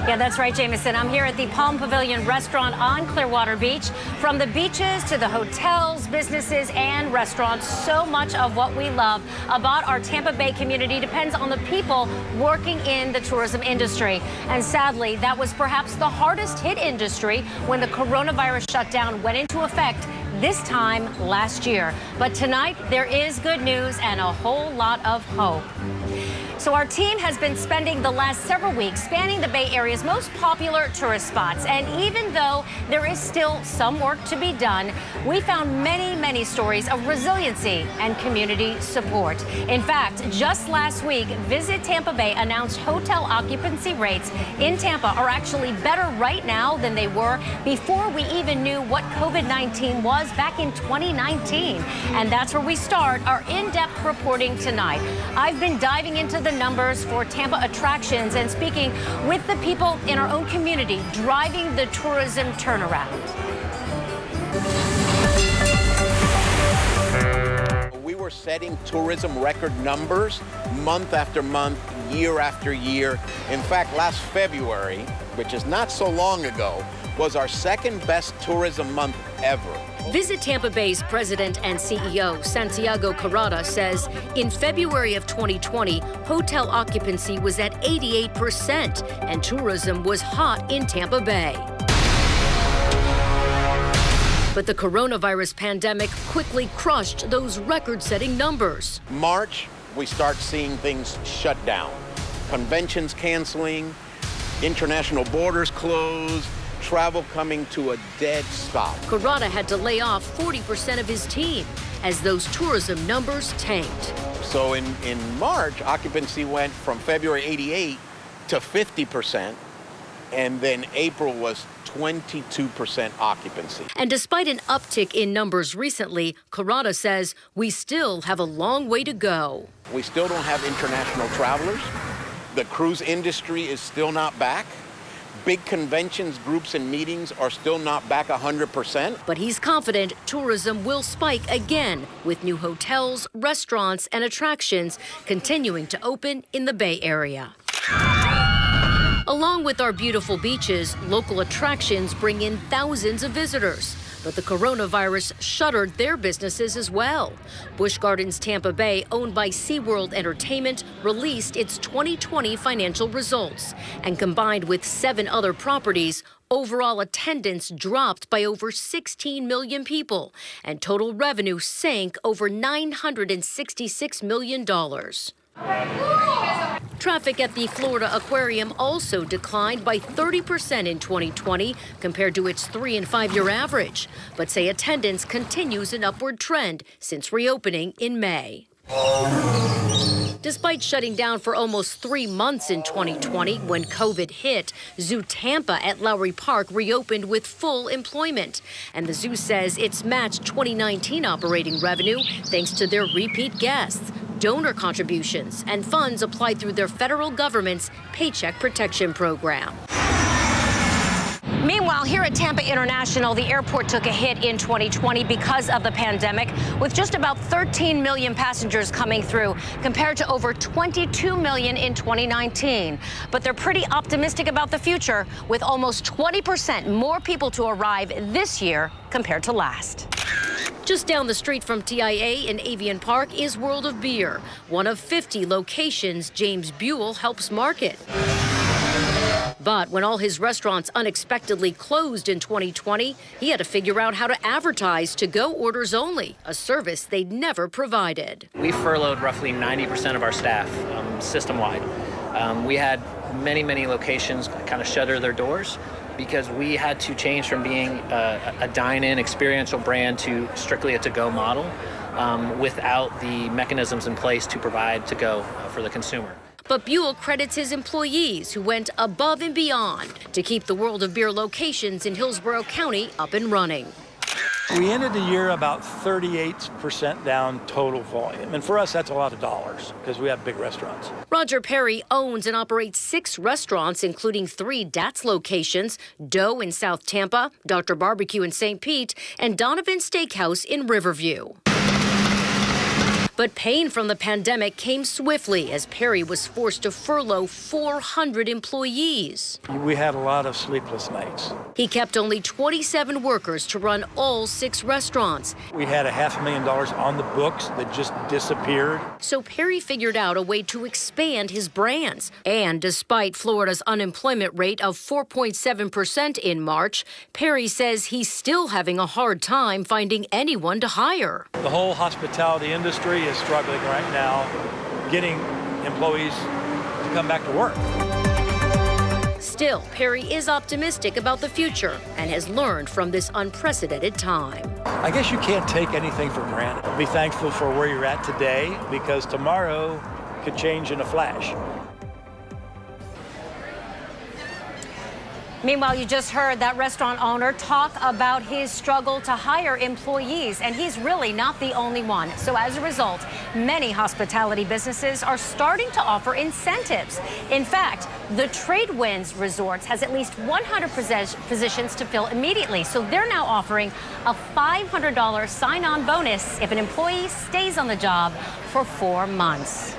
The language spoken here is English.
Yeah, that's right, Jameson. I'm here at the Palm Pavilion restaurant on Clearwater Beach. From the beaches to the hotels, businesses, and restaurants, so much of what we love about our Tampa Bay community depends on the people working in the tourism industry. And sadly, that was perhaps the hardest hit industry when the coronavirus shutdown went into effect this time last year. But tonight, there is good news and a whole lot of hope. So our team has been spending the last several weeks spanning the Bay Area's most popular tourist spots. And even though there is still some work to be done, we found many stories of resiliency and community support. In fact, just last week, Visit Tampa Bay announced hotel occupancy rates in Tampa are actually better right now than they were before we even knew what COVID-19 was back in 2019. And that's where we start our in-depth reporting tonight. I've been diving into the numbers for Tampa attractions and speaking with the people in our own community driving the tourism turnaround. We were setting tourism record numbers month after month, year after year. In fact, last February, which is not so long ago, was our second best tourism month ever. Visit Tampa Bay's president and CEO, Santiago Carrata, says in February of 2020, hotel occupancy was at 88% and tourism was hot in Tampa Bay. But the coronavirus pandemic quickly crushed those record-setting numbers. March, we start seeing things shut down. Conventions canceling, international borders closed, travel coming to a dead stop. Carrata had to lay off 40% of his team as those tourism numbers tanked. So in March, occupancy went from February 88 to 50%, and then April was 22% occupancy. And despite an uptick in numbers recently, Carrata says we still have a long way to go. We still don't have international travelers. The cruise industry is still not back. Big conventions, groups, and meetings are still not back 100%. But he's confident tourism will spike again with new hotels, restaurants, and attractions continuing to open in the Bay Area. Along with our beautiful beaches, local attractions bring in thousands of visitors. But the coronavirus shuttered their businesses as well. Busch Gardens Tampa Bay, owned by SeaWorld Entertainment, released its 2020 financial results. And combined with 7 other properties, overall attendance dropped by over 16 million people. And total revenue sank over $966 million. Traffic at the Florida Aquarium also declined by 30% in 2020 compared to its 3- and 5-year average, but say attendance continues an upward trend since reopening in May. Despite shutting down for almost 3 months in 2020 when COVID hit, Zoo Tampa at Lowry Park reopened with full employment. And the zoo says it's matched 2019 operating revenue thanks to their repeat guests, donor contributions, and funds applied through their federal government's Paycheck Protection Program. Meanwhile, here at Tampa International, the airport took a hit in 2020 because of the pandemic, with just about 13 million passengers coming through, compared to over 22 million in 2019. But they're pretty optimistic about the future, with almost 20% more people to arrive this year compared to last. Just down the street from TIA in Avian Park is World of Beer, one of 50 locations James Buell helps market. But when all his restaurants unexpectedly closed in 2020, he had to figure out how to advertise to-go orders only, a service they'd never provided. We furloughed roughly 90% of our staff system-wide. We had many locations kind of shutter their doors because we had to change from being a dine-in experiential brand to strictly a to-go model without the mechanisms in place to provide to-go for the consumer. But Buell credits his employees who went above and beyond to keep the World of Beer locations in Hillsborough County up and running. We ended the year about 38% down total volume. And for us, that's a lot of dollars because we have big restaurants. Roger Perry owns and operates 6 restaurants, including 3 Dats locations, Doe in South Tampa, Dr. Barbecue in St. Pete, and Donovan Steakhouse in Riverview. But pain from the pandemic came swiftly as Perry was forced to furlough 400 employees. We had a lot of sleepless nights. He kept only 27 workers to run all 6 restaurants. We had $500,000 on the books that just disappeared. So Perry figured out a way to expand his brands. And despite Florida's unemployment rate of 4.7% in March, Perry says he's still having a hard time finding anyone to hire. The whole hospitality industry is struggling right now getting employees to come back to work. Still, Perry is optimistic about the future and has learned from this unprecedented time. I guess you can't take anything for granted. Be thankful for where you're at today because tomorrow could change in a flash. Meanwhile, you just heard that restaurant owner talk about his struggle to hire employees, and he's really not the only one. So as a result, many hospitality businesses are starting to offer incentives. In fact, the TradeWinds Resorts has at least 100 positions to fill immediately. So they're now offering a $500 sign-on bonus if an employee stays on the job for 4 months.